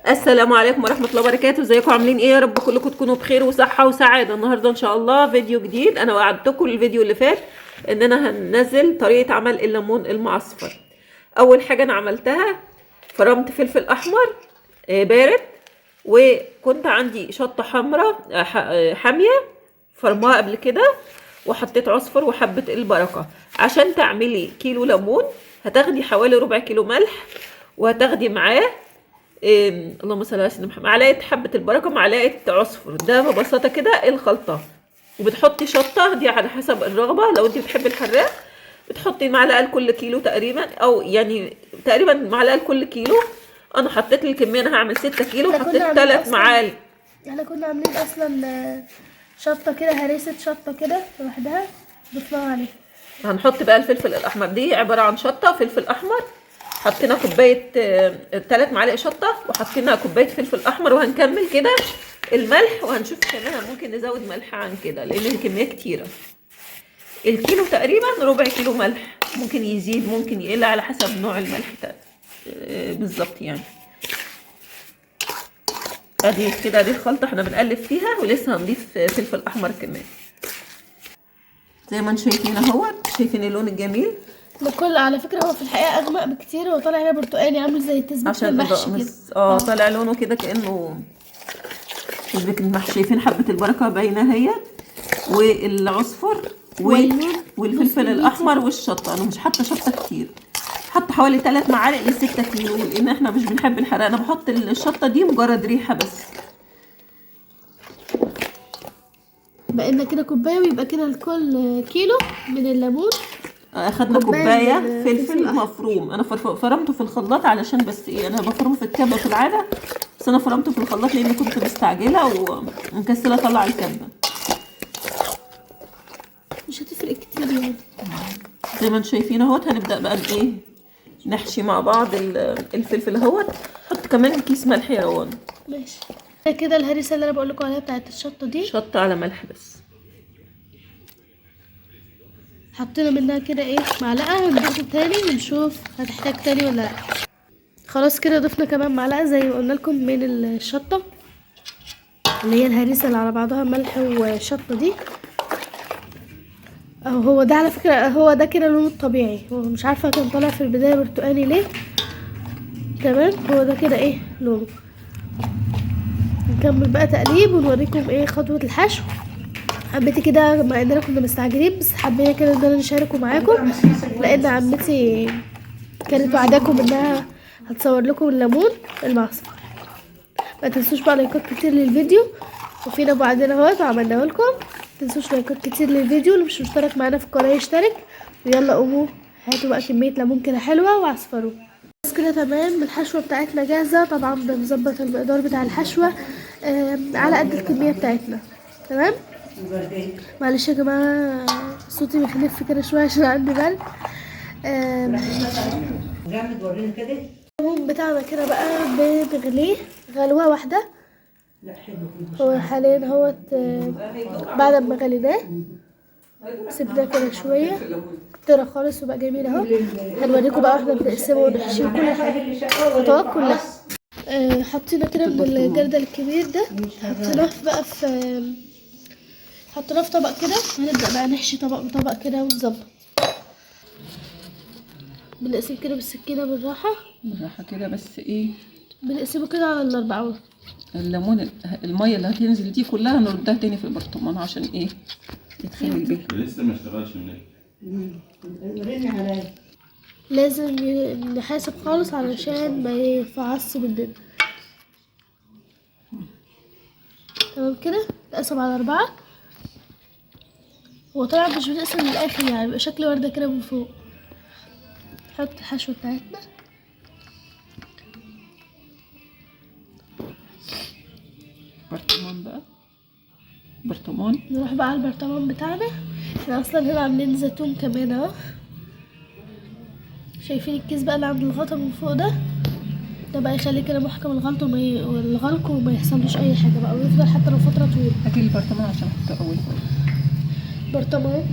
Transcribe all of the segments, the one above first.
السلام عليكم ورحمة الله وبركاته. ازيكم عاملين ايه؟ يا رب كلكم تكونوا بخير وصحة وسعادة. النهاردة ان شاء الله فيديو جديد. انا وعدتكم الفيديو اللي فات اننا هننزل طريقة عمل الليمون المعصفر. اول حاجة انا عملتها فرمت فلفل احمر بارد، وكنت عندي شطة حمراء حامية فرماها قبل كده، وحطيت عصفر وحبة البركة. عشان تعملي كيلو ليمون هتاخدي حوالي ربع كيلو ملح، وهتاخدي معاه اللهم صل على سيدنا محمد معلقه حبه البركه، معلقه عصفر. ده ببساطه كده الخلطه. وبتحطي شطه دي على حسب الرغبه، لو انت بتحبي الحراق بتحطي معلقه لكل كيلو تقريبا، او يعني تقريبا معلقه لكل كيلو. انا حطيت لي الكميه، انا هعمل 6 كيلو، حطيت 3 معالق. احنا كنا عاملين اصلا شطه كده، هريسه شطه كده لوحدها ضفناها عليها. هنحط بقى الفلفل الاحمر. دي عباره عن شطه فلفل احمر، حطينا كوبايه 3 معالق شطه، وحطينا كوبايه فلفل احمر. وهنكمل كده الملح، وهنشوف كمان ممكن نزود ملح عن كده لان الكميه كتيره. الكيلو تقريبا ربع كيلو ملح، ممكن يزيد ممكن يقل على حسب نوع الملح بالظبط يعني. ادي كده دي الخلطه احنا بنقلب فيها، ولسه هنضيف فلفل احمر كمان. زي ما انتم شايفين اهوت، شايفين اللون الجميل ده كل على فكره هو في الحقيقه اغمق بكتير، هو طالع هنا برتقالي عامل زي تسبيكه المحشي كده. طالع لونه كده كانه تسبيكه المحشي. شايفين حبه البركه باينه اهي، والعصفر والفلفل الاحمر والشطه. انا مش حاطه شطه كتير، حط حوالي 3 معالق ل6 كيلو، لان احنا مش بنحب الحرق. انا بحط الشطه دي مجرد ريحه بس. بقى لنا كده كوبايه، ويبقى كده لكل كيلو من الليمون اخدنا كوبايه فلفل مفروم. انا فرمته في الخلاط علشان بس ايه، انا بفرمه في الكبه في العاده، بس انا فرمته في الخلاط لان كنت مستعجله ومكسله اطلع الكبه. مش هتفرق كتير يعني. زي ما انتم شايفين اهوت. هنبدا بقى بايه، نحشي مع بعض الفلفل اهوت. حط كمان كيس ملح يا روان. ماشي. كده الهريسه اللي انا بقول لكم عليها بتاعت الشطه دي، شطه على ملح بس. حطينا منها كده ايه معلقه، هنضيف تاني ونشوف هتحتاج تاني ولا لا. خلاص كده ضفنا كمان معلقه زي ما قلنا لكم من الشطه اللي هي الهريسه اللي على بعضها ملح وشطه دي. هو ده على فكره، هو ده كده لونه الطبيعي. هو مش عارفه كان طالع في البدايه برتقاني ليه. تمام، هو ده كده ايه لونه. نكمل بقى تقليب ونوريكم ايه خطوه الحشو. حبيت كده مع اننا كنا مستعجلين، بس حبينا كده ان انا نشاركه معاكم، لان عمتي كانت وعداكم انها هتصور لكم الليمون المعصفر. ما تنسوش بقى لايكات كتير للفيديو، وفينا بعدين اهوت وعملناه لكم. ما تنسوش لايكات كتير للفيديو، اللي مش مشترك معانا في القناه يشترك. ويلا قوموا هاتوا بقى كميه ليمون كده حلوه واعصفروه. بس كده تمام. الحشوه بتاعتنا جاهزه. طبعا بنظبط المقدار بتاع الحشوه على قد الكميه بتاعتنا. تمام. معلش يا جماعه صوتي بيخلف كده شويه عشان عندي برد. جامد. وريني كده. الليمون بتاعنا كده بقى بنغليه غلوه واحده. لا حلو. هو حاليا اهوت بعد ما غليناه سيبناه كده شويه طرى خالص وبقى جميل اهو. هنوريكم بقى واحنا بنقسمه ونحشيه كل حاجه، الخطوات كلها. حطينا كده من الجردل الكبير ده، حطيناه بقى حطيناه في طبق كده. هنبدأ بقى نحشي طبق بطبق كده ونظبط. بنقسم كده بالسكينة بالراحة بالراحه كده بس ايه، بنقسمه كده على الأربعة. الليمون الميه اللي هتنزل دي كلها نردها تاني في البرطمان عشان ايه يتخمل بيها. لسه ما اشتغلش منين. وريني عليا. لازم نحاسب خالص علشان ما يفعصش مننا. تمام كده نقسم على 4. هو طبعا مش بنقسم للآخر يعني، بيبقى شكل وردة كده من فوق. نحط الحشوة بتاعتنا. برطمان بقى، برطمان. نروح بقى على البرطمان بتاعنا. احنا اصلا هنا عاملين زيتون كمان اهو. شايفين الكيس بقى اللي عند الغطا من فوق ده بقى يخلي كده محكم الغلق وما يحصلوش اي حاجه بقى، ويفضل حتى لو فتره طويله. هاتي البرطمان عشان احطه اول. برطمان.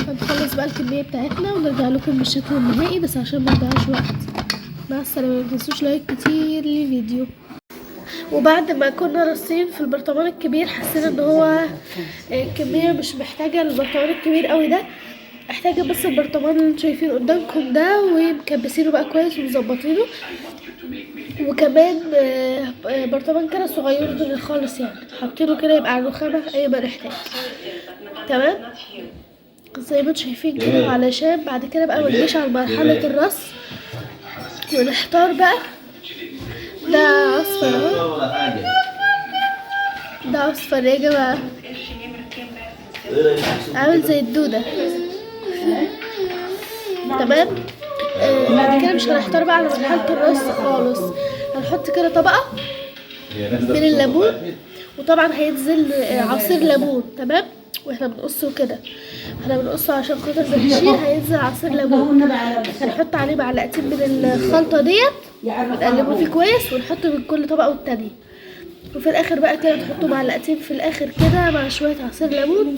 هنخلص بقى الكميه بتاعتنا ونرجع لكم بالشكل النهائي، بس عشان ما نضيعش وقت مع السلامه، متنسوش لايك كتير للفيديو. وبعد ما كنا راصين في البرطمان الكبير حسينا ان هو الكميه مش محتاجه البرطمان الكبير قوي ده، محتاجه بس البرطمان اللي انتوا شايفينه قدامكم ده، ومكبسينه بقى كويس ومظبطينه. وكمان برطمان كده صغير خالص يعني، حاطينه كده يبقى على الرخامه اي ما نحتاج. تمام زي ما انتوا شايفين كده. علشان بعد كده بقى منجيش على مرحله الرص ونحتار بقى. ده اصفر اهو، ده اصفر يا جماعه، عامل زي الدوده. تمام بعد كده مش هنحتار بقى على مرحله الرص خالص، هنحط كده طبقه من الليمون، وطبعا هينزل عصير ليمون. تمام واحنا بنقصه كده، احنا بنقصه عشان خاطر بنحشيه، هينزل عصير ليمون. هنحط عليه معلقتين من الخلطه ديت، نقلبه فيه كويس ونحطه من كل طبقه والتانيه. وفي الاخر بقى كده تحطوا معلقتين في الاخر كده مع شويه عصير ليمون.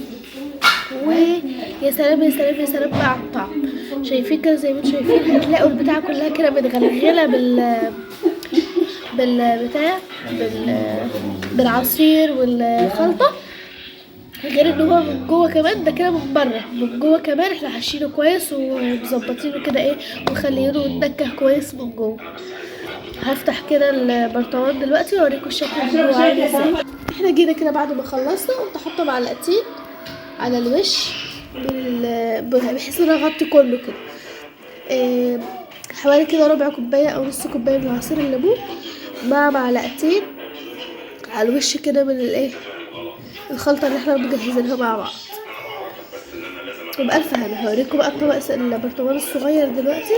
ويا سلام يا سلام يا سلام بقى على الطعم. شايفين كده زي ما انتم شايفين، هتلاقوا البتاعه كلها كده متغلغله بالبتاع بالعصير والخلطه، غير ان هو من جوه كمان، ده كده من بره، من جوه كمان احنا حاشينه كويس ومظبطينه كده ايه، وخلينه يتنكه كويس من جوه. هفتح كده البرطمان دلوقتي واوريكم الشكل اللي هو عامل ازاي. احنا جينا كده بعد ما خلصنا، قمت حاطه معلقتين على الوش بحيث ان انا اغطي كله كده، حوالي كده ربع كوبايه او نص كوبايه من عصير الليمون، مع معلقتين على الوش كده من الايه الخلطه اللي احنا مجهزينها مع بعض. وبألف هنا هوريكم بقى الطبق البرطمان الصغير دلوقتي.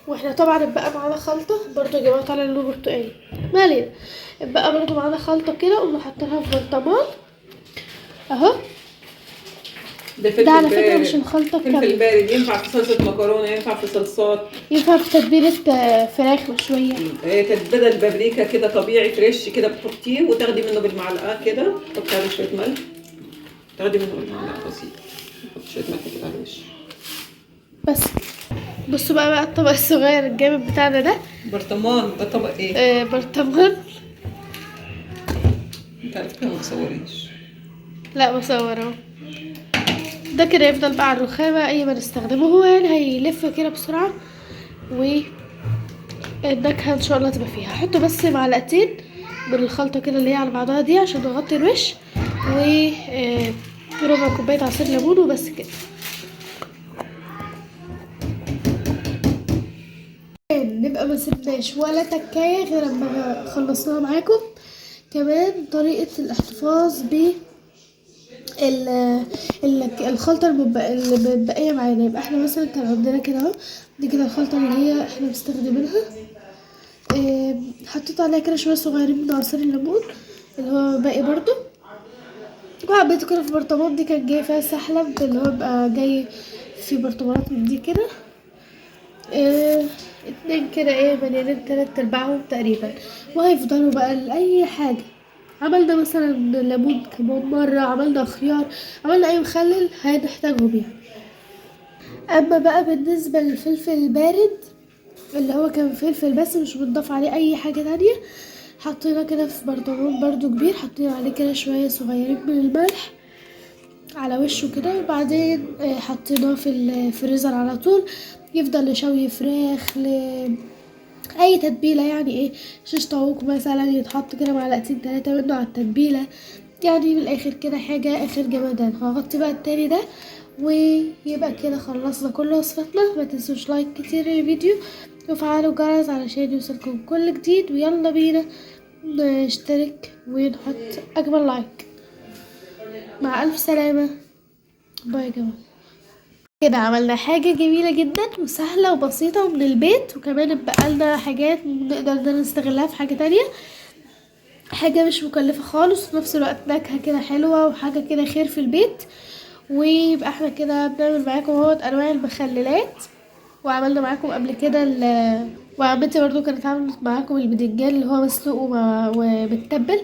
واحنا طبعا اتبقى معانا خلطه برضو يا جماعه، طالع لونه برتقالي ما علينا، اتبقى برضو معانا خلطه كده، قمنا حاطينها في برطمان اهو. ده على فكره مش الخلطه الكامله، فلفل بارد ينفع في صلصه مكرونه، ينفع في صلصات، ينفع في تتبيله فراخ مشويه. تتبيله البابريكا كده طبيعي فريش كده، بتحطيه وتاخدي منه بالمعلقه كده، تحطي عليه شويه ملح، تاخدي منه بالمعلقه بسيطه، تحطي شويه ملح كده على الوش بس. بصوا بقى الطبق الصغير الجامد بتاعنا ده برطمان. ده طبق ايه؟ برطمان. انت عارفه ما تصوريش. لا بصور اهو. ده كده يفضل بقى على الرخامه اي ما نستخدمه، هو يعني هيلف كده بسرعه، والنكهه ان شاء الله تبقى فيها. هحط بس معلقتين من الخلطه كده اللي هي على بعضها دي عشان نغطي الوش، وربع كوبايه عصير ليمون وبس كده. نبقى ما سبناش ولا تكايه غير لما خلصناها معاكم. كمان طريقه الاحتفاظ ب الخلطه اللي متبقيه معانا، يبقى احنا مثلا كان عندنا كده اهو، دي كده الخلطه اللي هي احنا مستخدمينها، حطيت عليها كده شويه صغيرين من عصير الليمون اللي هو باقي برضو، وحبيته كده في برطمان. دي كان جاي فيها سحلب اللي هو بقى جاي في برطمانات من دي كده، اتنين كده مليانين 3/4 تقريبا. وهيفضلوا بقى لأي حاجة، عملنا مثلا ليمون كمان مرة، عملنا خيار، عملنا اي مخلل هنحتاجهم يعني. اما بقى بالنسبة للفلفل البارد اللي هو كان فلفل بس مش بنضاف عليه اي حاجة تانية، حطينا كده في برطمان برضو كبير، حطينا عليه كده شوية صغيرين من الملح على وشه كده، وبعدين حطيناه في الفريزر على طول، يفضل لشوي فراخ اي تتبيله يعني شيش طاووق مثلا، يتحط كده معلقتين 3 منه على التتبيله يعني، من الاخر كده حاجه اخر جمدان. هغطي بقى التاني ده، ويبقى كده خلصنا كل وصفتنا. ما تنسوش لايك كتير للفيديو وفعلوا الجرس علشان يوصلكم كل جديد، ويلا بينا نشترك ونحط اجمل لايك. مع الف سلامه، باي يا جماعه. كده عملنا حاجة جميلة جدا وسهلة وبسيطة ومن البيت، وكمان بقى لنا حاجات نقدر نستغلها في حاجة تانية، حاجة مش مكلفة خالص، وفي نفس الوقت نكهة كده حلوة وحاجة كده خير في البيت. ويبقى احنا كده بنعمل معاكم اهوت انواع المخللات، وعملنا معاكم قبل كده وعمتي برضو كانت عملت معاكم البدنجان اللي هو مسلوق ومتبل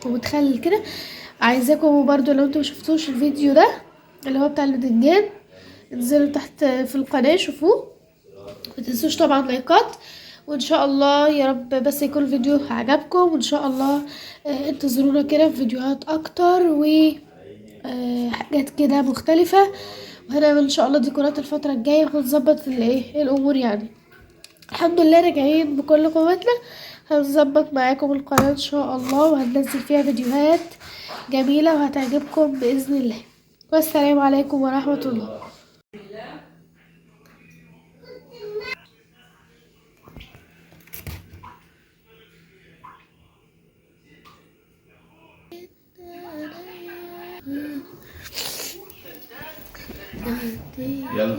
ومتخلل كده. عايزاكم برضو لو انتوا مشفتوش الفيديو ده اللي هو بتاع البتنجان. انزلوا تحت في القناة شوفوه، متنسوش طبعا لايكات. وان شاء الله يا رب بس يكون الفيديو عجبكم، وان شاء الله انتظرونا كده في فيديوهات اكتر و حاجات كده مختلفة، وهنعمل ان شاء الله ديكورات الفترة الجاية وهنظبط الامور يعني. الحمد لله راجعين بكل قوتنا، هنظبط معاكم القناة ان شاء الله، وهننزل فيها فيديوهات جميلة وهتعجبكم بإذن الله. والسلام عليكم ورحمة الله. يلا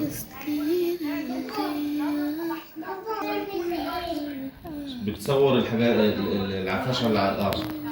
بتصور الحاجات العفاشة اللي على الأرض.